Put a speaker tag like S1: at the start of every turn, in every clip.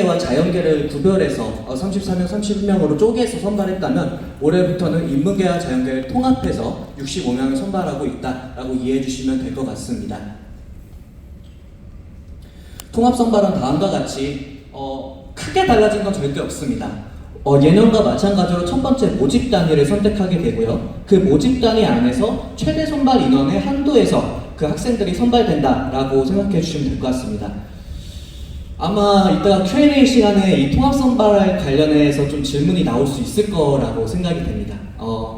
S1: 와 자연계를 구별해서 34명, 31명으로 쪼개서 선발했다면 올해부터는 인문계와 자연계를 통합해서 65명을 선발하고 있다라고 이해해 주시면 될 것 같습니다. 통합 선발은 다음과 같이 크게 달라진 건 절대 없습니다. 예년과 마찬가지로 첫 번째 모집 단위를 선택하게 되고요. 그 모집 단위 안에서 최대 선발 인원의 한도에서 그 학생들이 선발된다라고 생각해 주시면 될 것 같습니다. 아마 이따가 Q&A 시간에 이 통합 선발 관련해서 좀 질문이 나올 수 있을 거라고 생각이 됩니다.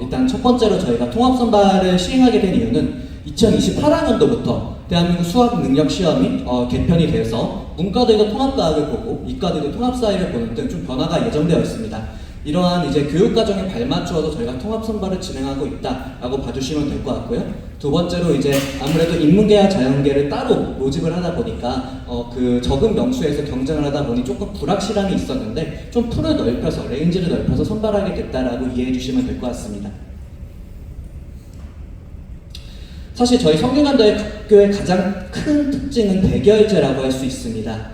S1: 일단 첫 번째로 저희가 통합 선발을 시행하게 된 이유는 2028학년도부터 대한민국 수학 능력 시험이 개편이 되어서 문과들도 통합과학을 보고 이과들도 통합사회를 보는 등 좀 변화가 예정되어 있습니다. 이러한 이제 교육과정에 발맞추어서 저희가 통합 선발을 진행하고 있다라고 봐주시면 될 것 같고요. 두 번째로 이제 아무래도 인문계와 자연계를 따로 모집을 하다 보니까 그 적은 명수에서 경쟁을 하다 보니 조금 불확실함이 있었는데 좀 풀을 넓혀서 레인지를 넓혀서 선발하게 됐다라고 이해해 주시면 될 것 같습니다. 사실 저희 성균관대학교의 가장 큰 특징은 대결제라고 할 수 있습니다.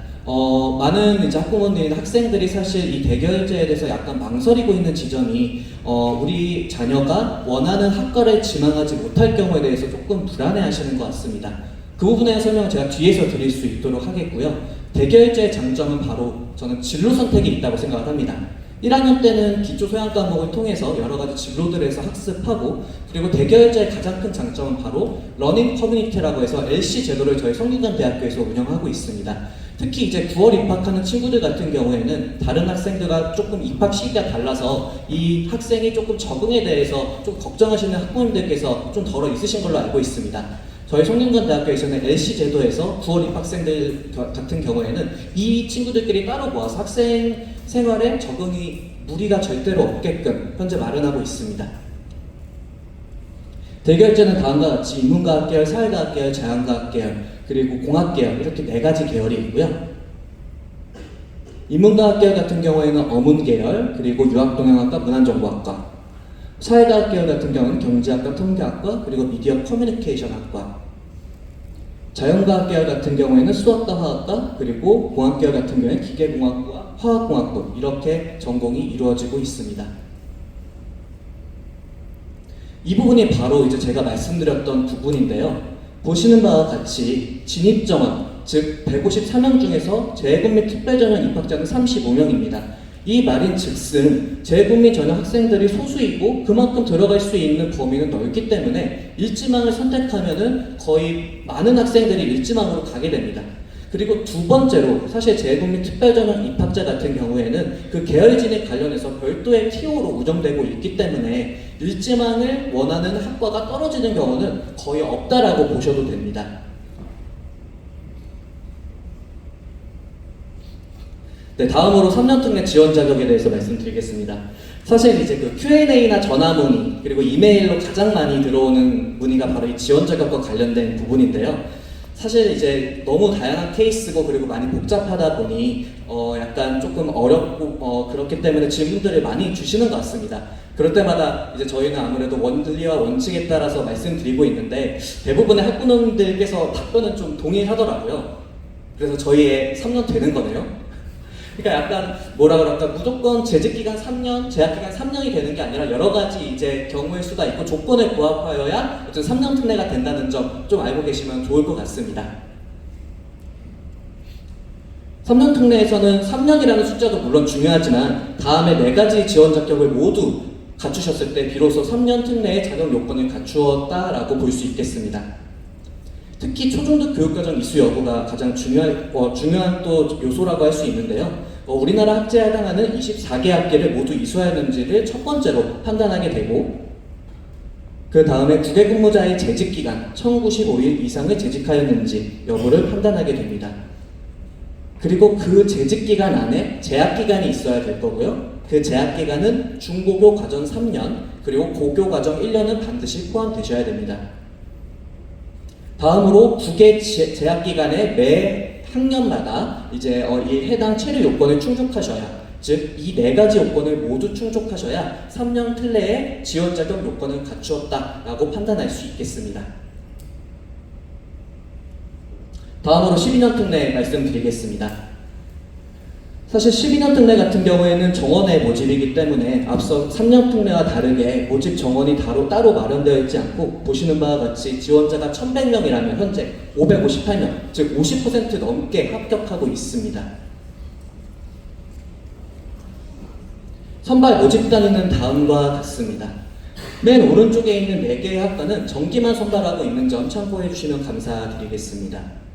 S1: 많은 이제 학부모들이나 학생들이 사실 이 대결제에 대해서 약간 망설이고 있는 지점이 우리 자녀가 원하는 학과를 지망하지 못할 경우에 대해서 조금 불안해하시는 것 같습니다. 그 부분에 대한 설명은 제가 뒤에서 드릴 수 있도록 하겠고요. 대결제의 장점은 바로 저는 진로 선택이 있다고 생각을 합니다. 1학년 때는 기초 소양 과목을 통해서 여러 가지 진로들에서 학습하고, 그리고 대결제의 가장 큰 장점은 바로 러닝 커뮤니티라고 해서 LC 제도를 저희 성균관대학교에서 운영하고 있습니다. 특히 이제 9월 입학하는 친구들 같은 경우에는 다른 학생들과 조금 입학 시기가 달라서 이 학생이 조금 적응에 대해서 좀 걱정하시는 학부모님들께서 좀 덜어 있으신 걸로 알고 있습니다. 저희 성균관대학교에서는 LC 제도에서 9월 입학생들 같은 경우에는 이 친구들끼리 따로 모아서 학생 생활에 적응이 무리가 절대로 없게끔 현재 마련하고 있습니다. 대결제는 다음과 같이 인문과학 계열, 사회과학 계열, 자연과학 계열, 그리고 공학 계열 이렇게 4가지 계열이 있고요. 인문과학 계열 같은 경우에는 어문 계열, 그리고 유학동양학과, 문화정보학과, 사회과학 계열 같은 경우는 경제학과, 통계학과, 그리고 미디어 커뮤니케이션학과, 자연과학 계열 같은 경우에는 수학과, 화학과, 그리고 공학 계열 같은 경우에는 기계공학과, 화학공학부 이렇게 전공이 이루어지고 있습니다. 이 부분이 바로 이제 제가 말씀드렸던 부분인데요. 보시는 바와 같이 진입정원, 즉 154명 중에서 재외국민 특별전형 입학자는 35명입니다. 이 말인 즉슨 재외국민 전형 학생들이 소수이고 그만큼 들어갈 수 있는 범위는 넓기 때문에 일지망을 선택하면은 거의 많은 학생들이 일지망으로 가게 됩니다. 그리고 두 번째로 사실 재외국민 특별전형 입학자 같은 경우에는 그 계열 진입 관련해서 별도의 TO로 운영되고 있기 때문에 일지망을 원하는 학과가 떨어지는 경우는 거의 없다라고 보셔도 됩니다. 네, 다음으로 3년 특례 지원 자격에 대해서 말씀드리겠습니다. 사실 이제 그 Q&A나 전화 문의 그리고 이메일로 가장 많이 들어오는 문의가 바로 이 지원 자격과 관련된 부분인데요. 사실 이제 너무 다양한 케이스고 그리고 많이 복잡하다 보니 약간 조금 어렵고 그렇기 때문에 질문들을 많이 주시는 것 같습니다. 그럴 때마다 이제 저희는 아무래도 원리와 원칙에 따라서 말씀드리고 있는데 대부분의 학부모님들께서 답변은 좀 동일하더라고요. 그래서 저희의 3년 되는 거네요. 그러니까 약간 뭐라 그럴까, 무조건 재직기간 3년, 재학기간 3년이 되는 게 아니라 여러 가지 이제 경우일 수가 있고 조건에 부합하여야 어쨌든 3년 특례가 된다는 점 좀 알고 계시면 좋을 것 같습니다. 3년 특례에서는 3년이라는 숫자도 물론 중요하지만 다음에 4가지 지원 자격을 모두 갖추셨을 때 비로소 3년 특례의 자격 요건을 갖추었다라고 볼 수 있겠습니다. 특히 초중등 교육과정 이수 여부가 가장 중요한 또 요소라고 할 수 있는데요. 우리나라 학제에 해당하는 24개 학계를 모두 이수하였는지를 첫 번째로 판단하게 되고, 그 다음에 국외근무자의 재직기간 1095일 이상을 재직하였는지 여부를 판단하게 됩니다. 그리고 그 재직기간 안에 재학기간이 있어야 될 거고요. 그 재학기간은 중고교 과정 3년, 그리고 고교 과정 1년은 반드시 포함되셔야 됩니다. 다음으로 국외 재학기간에 매 학년마다 이제 이 해당 체류 요건을 충족하셔야, 즉 이 4가지 요건을 모두 충족하셔야 3년 특례의 지원 자격 요건을 갖추었다라고 판단할 수 있겠습니다. 다음으로 12년 특례 말씀드리겠습니다. 사실 12년 특례 같은 경우에는 정원의 모집이기 때문에 앞서 3년 특례와 다르게 모집 정원이 따로 마련되어 있지 않고 보시는 바와 같이 지원자가 1100명이라면 현재 558명, 즉 50% 넘게 합격하고 있습니다. 선발 모집 단위는 다음과 같습니다. 맨 오른쪽에 있는 4개의 학과는 정기만 선발하고 있는 점 참고해 주시면 감사드리겠습니다.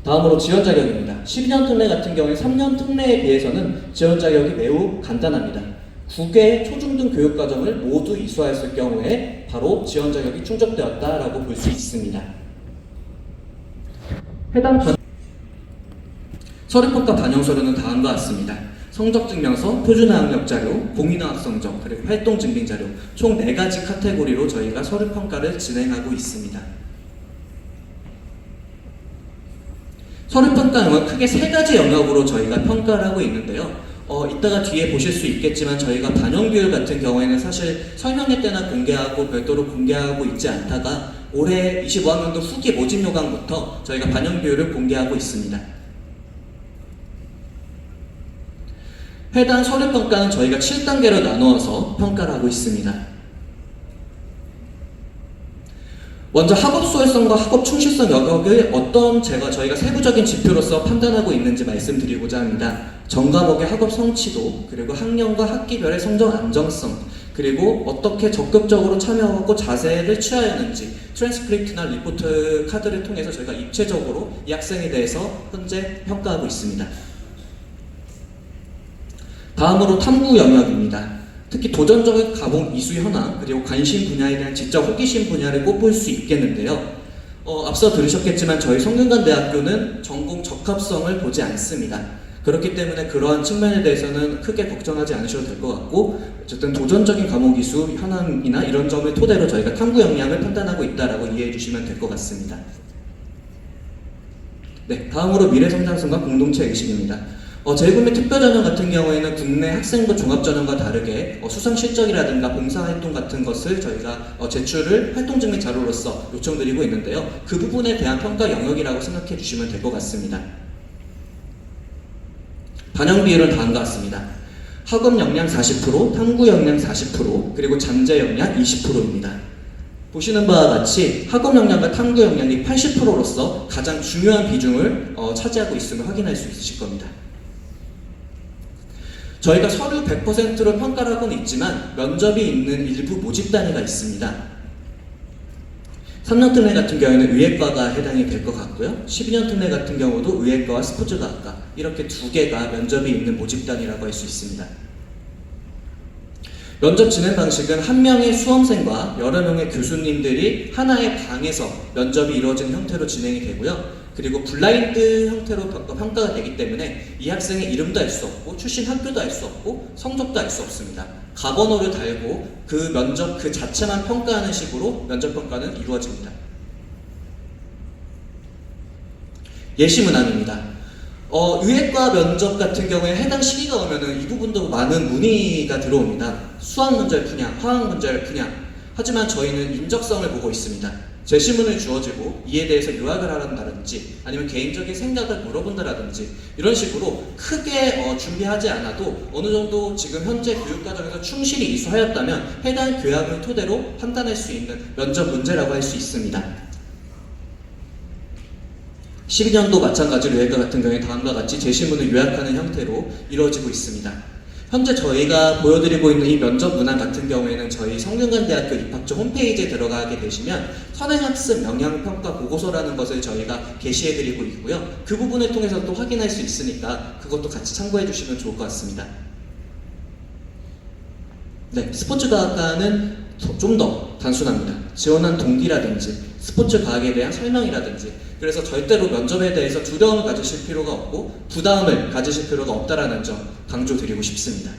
S1: 다음으로 지원 자격입니다. 12년 특례 같은 경우에 3년 특례에 비해서는 지원 자격이 매우 간단합니다. 9개의 초중등 교육과정을 모두 이수하였을 경우에 바로 지원 자격이 충족되었다라고 볼 수 있습니다. 해당 서류평가 반영 서류는 다음과 같습니다. 성적증명서, 표준화학력 자료, 공인화학 성적, 그리고 활동증빙 자료 총 4가지 카테고리로 저희가 서류평가를 진행하고 있습니다. 서류평가는 크게 3가지 영역으로 저희가 평가를 하고 있는데요. 이따가 뒤에 보실 수 있겠지만 저희가 반영비율 같은 경우에는 사실 설명회 때나 공개하고 별도로 공개하고 있지 않다가 올해 25학년도 후기 모집 요강부터 저희가 반영비율을 공개하고 있습니다. 해당 서류평가는 저희가 7단계로 나누어서 평가를 하고 있습니다. 먼저 학업 소외성과 학업 충실성 영역을 저희가 세부적인 지표로서 판단하고 있는지 말씀드리고자 합니다. 전 과목의 학업 성취도, 그리고 학년과 학기별의 성적 안정성, 그리고 어떻게 적극적으로 참여하고 자세를 취하였는지 트랜스크립트나 리포트 카드를 통해서 저희가 입체적으로 이 학생에 대해서 현재 평가하고 있습니다. 다음으로 탐구 영역입니다. 특히 도전적인 과목 이수 현황, 그리고 관심 분야에 대한 지적 호기심 분야를 꼽을 수 있겠는데요. 앞서 들으셨겠지만 저희 성균관대학교는 전공 적합성을 보지 않습니다. 그렇기 때문에 그러한 측면에 대해서는 크게 걱정하지 않으셔도 될 것 같고, 어쨌든 도전적인 과목 이수 현황이나 이런 점을 토대로 저희가 탐구 역량을 판단하고 있다라고 이해해 주시면 될 것 같습니다. 네, 다음으로 미래성장성과 공동체 의식입니다. 제1국민 특별전형 같은 경우에는 국내 학생부 종합전형과 다르게 수상 실적이라든가 봉사활동 같은 것을 저희가 제출을 활동증명 자료로서 요청드리고 있는데요. 그 부분에 대한 평가 영역이라고 생각해 주시면 될 것 같습니다. 반영 비율은 다음과 같습니다. 학업 역량 40%, 탐구 역량 40%, 그리고 잠재 역량 20%입니다. 보시는 바와 같이 학업 역량과 탐구 역량이 80%로서 가장 중요한 비중을 차지하고 있음을 확인할 수 있으실 겁니다. 저희가 서류 100%로 평가를 하고는 있지만 면접이 있는 일부 모집 단위가 있습니다. 3년 특례 같은 경우에는 의예과가 해당이 될 것 같고요. 12년 특례 같은 경우도 의예과와 스포츠과학과 이렇게 2개가 면접이 있는 모집 단위라고 할 수 있습니다. 면접 진행 방식은 한 명의 수험생과 여러 명의 교수님들이 하나의 방에서 면접이 이루어지는 형태로 진행이 되고요. 그리고 블라인드 형태로 평가가 되기 때문에 이 학생의 이름도 알 수 없고 출신 학교도 알 수 없고 성적도 알 수 없습니다. 가번호를 달고 그 면접 그 자체만 평가하는 식으로 면접 평가는 이루어집니다. 예시 문항입니다. 의예과 면접 같은 경우에 해당 시기가 오면은 이 부분도 많은 문의가 들어옵니다. 수학 문제를 푸냐, 화학 문제를 푸냐. 하지만 저희는 인적성을 보고 있습니다. 제시문을 주어지고 이에 대해서 요약을 하란다든지 아니면 개인적인 생각을 물어본다라든지 이런 식으로 크게 준비하지 않아도 어느 정도 지금 현재 교육과정에서 충실히 이수하였다면 해당 교양을 토대로 판단할 수 있는 면접 문제라고 할 수 있습니다. 12년도 마찬가지로 의예과 같은 경우에 다음과 같이 제시문을 요약하는 형태로 이루어지고 있습니다. 현재 저희가 보여드리고 있는 이 면접 문항 같은 경우에는 저희 성균관대학교 입학처 홈페이지에 들어가게 되시면 선행학습 영향평가 보고서라는 것을 저희가 게시해드리고 있고요. 그 부분을 통해서 또 확인할 수 있으니까 그것도 같이 참고해 주시면 좋을 것 같습니다. 네, 스포츠과학과는 좀 더 단순합니다. 지원한 동기라든지 스포츠 과학에 대한 설명이라든지 그래서 절대로 면접에 대해서 두려움을 가지실 필요가 없고 부담을 가지실 필요가 없다라는 점 강조드리고 싶습니다.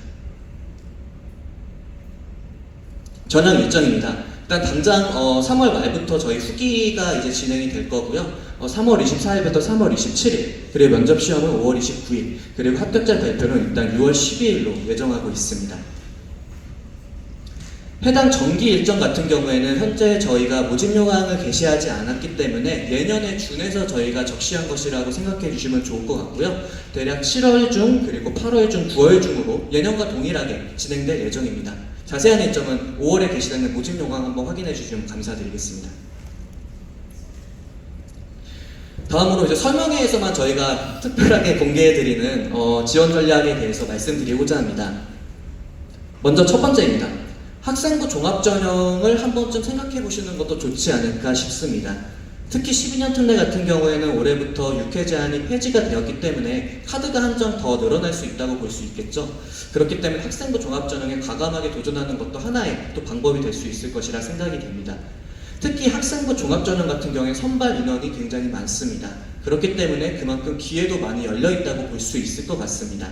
S1: 전형 일정입니다. 일단 당장 3월 말부터 저희 후기가 이제 진행이 될 거고요. 3월 24일부터 3월 27일 그리고 면접 시험은 5월 29일 그리고 합격자 발표는 일단 6월 12일로 예정하고 있습니다. 해당 정기 일정 같은 경우에는 현재 저희가 모집 요강을 게시하지 않았기 때문에 예년에 준해서 저희가 적시한 것이라고 생각해 주시면 좋을 것 같고요. 대략 7월 중 그리고 8월 중 9월 중으로 예년과 동일하게 진행될 예정입니다. 자세한 일정은 5월에 게시되는 모집 요강 한번 확인해 주시면 감사드리겠습니다. 다음으로 이제 설명회에서만 저희가 특별하게 공개해드리는 지원 전략에 대해서 말씀드리고자 합니다. 먼저 첫 번째입니다. 학생부 종합전형을 한 번쯤 생각해 보시는 것도 좋지 않을까 싶습니다. 특히 12년 특례 같은 경우에는 올해부터 6회 제한이 폐지가 되었기 때문에 카드가 한 점 더 늘어날 수 있다고 볼 수 있겠죠. 그렇기 때문에 학생부 종합전형에 과감하게 도전하는 것도 하나의 또 방법이 될 수 있을 것이라 생각이 됩니다. 특히 학생부 종합전형 같은 경우에 선발 인원이 굉장히 많습니다. 그렇기 때문에 그만큼 기회도 많이 열려있다고 볼 수 있을 것 같습니다.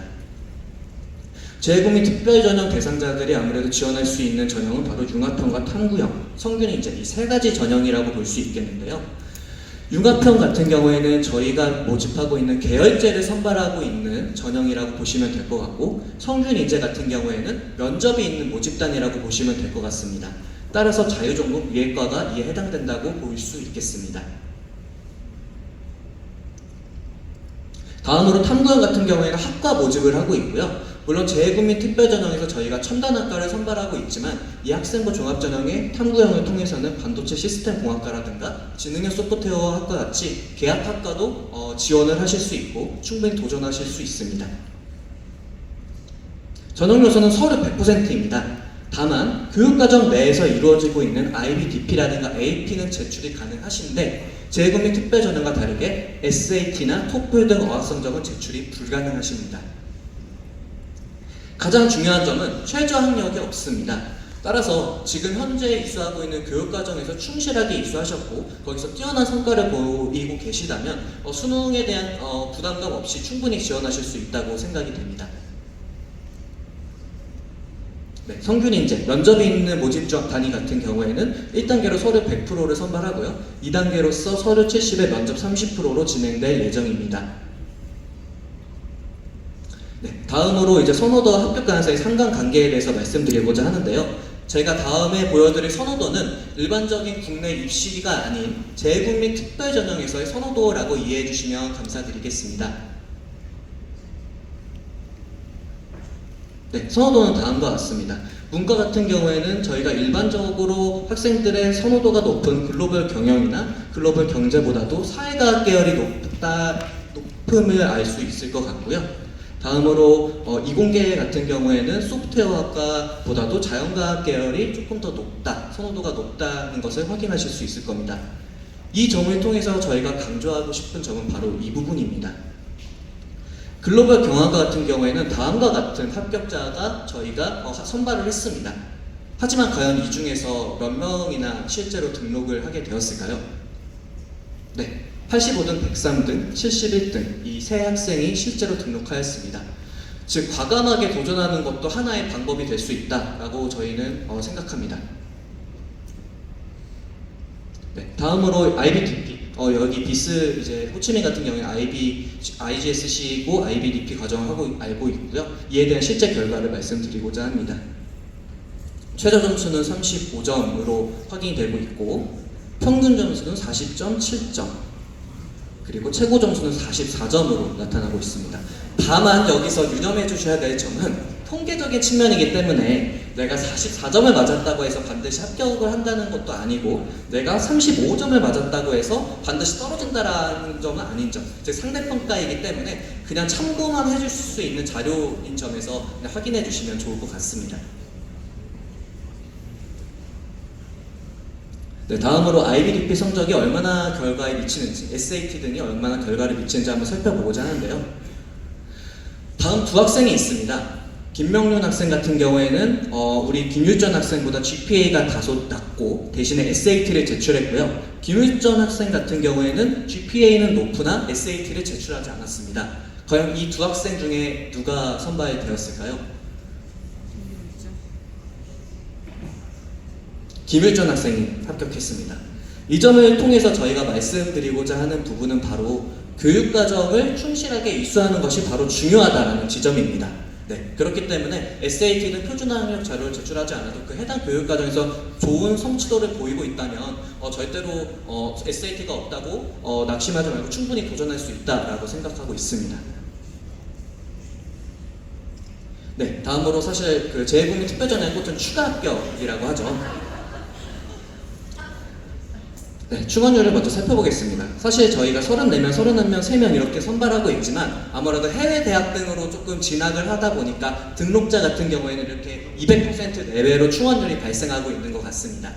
S1: 재외국민 특별전형 대상자들이 아무래도 지원할 수 있는 전형은 바로 융합형과 탐구형, 성균인재 이 세 가지 전형이라고 볼 수 있겠는데요. 융합형 같은 경우에는 저희가 모집하고 있는 계열제를 선발하고 있는 전형이라고 보시면 될 것 같고, 성균인재 같은 경우에는 면접이 있는 모집단이라고 보시면 될 것 같습니다. 따라서 자유종목 위예과가 이에 해당된다고 볼 수 있겠습니다. 다음으로 탐구형 같은 경우에는 학과 모집을 하고 있고요. 물론 재외국민 특별전형에서 저희가 첨단학과를 선발하고 있지만 이 학생부 종합전형의 탐구형을 통해서는 반도체 시스템공학과라든가 지능형 소프트웨어 학과 같이 계약학과도 지원을 하실 수 있고 충분히 도전하실 수 있습니다. 전형 요소는 서류 100%입니다. 다만 교육과정 내에서 이루어지고 있는 IB-DP라든가 AP는 제출이 가능하신데 재외국민 특별전형과 다르게 SAT나 토플 등 어학성적은 제출이 불가능하십니다. 가장 중요한 점은 최저 학력이 없습니다. 따라서 지금 현재 이수하고 있는 교육과정에서 충실하게 이수하셨고 거기서 뛰어난 성과를 보이고 계시다면 수능에 대한 부담감 없이 충분히 지원하실 수 있다고 생각이 됩니다. 네, 성균인재, 면접이 있는 모집조합 단위 같은 경우에는 1단계로 서류 100%를 선발하고요. 2단계로서 서류 70에 면접 30%로 진행될 예정입니다. 네, 다음으로 이제 선호도와 합격 가능성의 상관관계에 대해서 말씀드리고자 하는데요. 제가 다음에 보여드릴 선호도는 일반적인 국내 입시가 아닌 재외국민 특별전형에서의 선호도라고 이해해 주시면 감사드리겠습니다. 네, 선호도는 다음과 같습니다. 문과 같은 경우에는 저희가 일반적으로 학생들의 선호도가 높은 글로벌 경영이나 글로벌 경제보다도 사회과학 계열이 높음을 알 수 있을 것 같고요. 다음으로 이공계 같은 경우에는 소프트웨어학과보다도 자연과학 계열이 조금 더 높다, 선호도가 높다는 것을 확인하실 수 있을 겁니다. 이 점을 통해서 저희가 강조하고 싶은 점은 바로 이 부분입니다. 글로벌 경영학과 같은 경우에는 다음과 같은 합격자가 저희가 선발을 했습니다. 하지만 과연 이 중에서 몇 명이나 실제로 등록을 하게 되었을까요? 네, 85등, 103등, 71등 이 세 학생이 실제로 등록하였습니다. 즉 과감하게 도전하는 것도 하나의 방법이 될 수 있다라고 저희는 생각합니다. 네, 다음으로 IB-DP 여기 비스 이제 호치민 같은 경우에 IGSC고 IB-DP 과정을 알고 있고요. 이에 대한 실제 결과를 말씀드리고자 합니다. 최저 점수는 35점으로 확인이 되고 있고 평균 점수는 40.7점 그리고 최고 점수는 44점으로 나타나고 있습니다. 다만 여기서 유념해 주셔야 될 점은 통계적인 측면이기 때문에 내가 44점을 맞았다고 해서 반드시 합격을 한다는 것도 아니고 내가 35점을 맞았다고 해서 반드시 떨어진다라는 점은 아닌 점, 즉 상대평가이기 때문에 그냥 참고만 해줄 수 있는 자료인 점에서 그냥 확인해 주시면 좋을 것 같습니다. 네, 다음으로 IB-DP 성적이 얼마나 결과에 미치는지, SAT 등이 얼마나 결과를 미치는지 한번 살펴보고자 하는데요. 다음 두 학생이 있습니다. 김명륜 학생 같은 경우에는 우리 김유전 학생보다 GPA가 다소 낮고 대신에 SAT를 제출했고요. 김유전 학생 같은 경우에는 GPA는 높으나 SAT를 제출하지 않았습니다. 과연 이 두 학생 중에 누가 선발되었을까요? 김유전 학생이 합격했습니다. 이 점을 통해서 저희가 말씀드리고자 하는 부분은 바로 교육과정을 충실하게 이수하는 것이 바로 중요하다는 지점입니다. 네, 그렇기 때문에 SAT는 표준 학력 자료를 제출하지 않아도 그 해당 교육과정에서 좋은 성취도를 보이고 있다면 절대로 SAT가 없다고 낙심하지 말고 충분히 도전할 수 있다라고 생각하고 있습니다. 네, 다음으로 사실 그 재외국민 특별전형의 꽃은 추가 합격이라고 하죠. 네, 충원율을 먼저 살펴보겠습니다. 사실 저희가 34명, 31명, 3명 이렇게 선발하고 있지만 아무래도 해외 대학 등으로 조금 진학을 하다 보니까 등록자 같은 경우에는 이렇게 200% 내외로 충원율이 발생하고 있는 것 같습니다.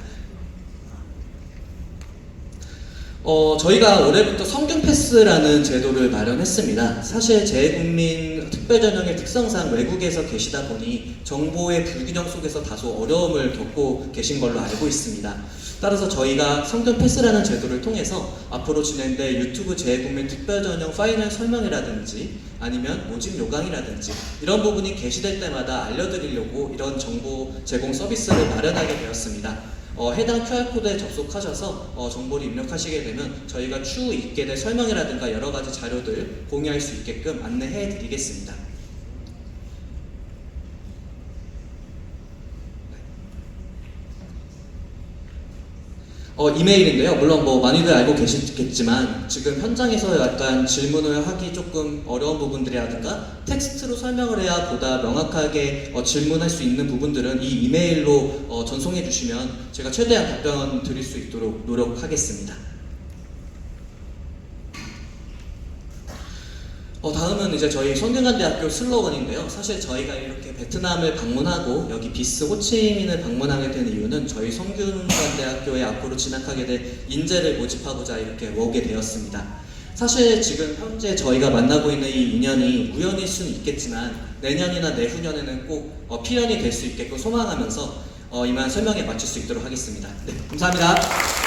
S1: 저희가 올해부터 성균 패스라는 제도를 마련했습니다. 사실 재외국민 특별전형의 특성상 외국에서 계시다 보니 정보의 불균형 속에서 다소 어려움을 겪고 계신 걸로 알고 있습니다. 따라서 저희가 성균 패스라는 제도를 통해서 앞으로 진행될 유튜브 재외국민 특별전형 파이널 설명이라든지 아니면 모집 요강이라든지 이런 부분이 게시될 때마다 알려드리려고 이런 정보 제공 서비스를 마련하게 되었습니다. 해당 QR코드에 접속하셔서 정보를 입력하시게 되면 저희가 추후 있게 될 설명이라든가 여러 가지 자료들 공유할 수 있게끔 안내해 드리겠습니다. 이메일인데요. 물론 뭐 많이들 알고 계시겠지만 지금 현장에서 약간 질문을 하기 조금 어려운 부분들이라든가 텍스트로 설명을 해야 보다 명확하게 질문할 수 있는 부분들은 이 이메일로 전송해 주시면 제가 최대한 답변 드릴 수 있도록 노력하겠습니다. 다음은 이제 저희 성균관대학교 슬로건인데요. 사실 저희가 이렇게 베트남을 방문하고 여기 비스 호치민을 방문하게 된 이유는 저희 성균관대학교에 앞으로 진학하게 될 인재를 모집하고자 이렇게 오게 되었습니다. 사실 지금 현재 저희가 만나고 있는 이 인연이 우연일 수는 있겠지만 내년이나 내후년에는 꼭 필연이 될 수 있게끔 소망하면서 이만 설명에 마칠 수 있도록 하겠습니다. 네, 감사합니다.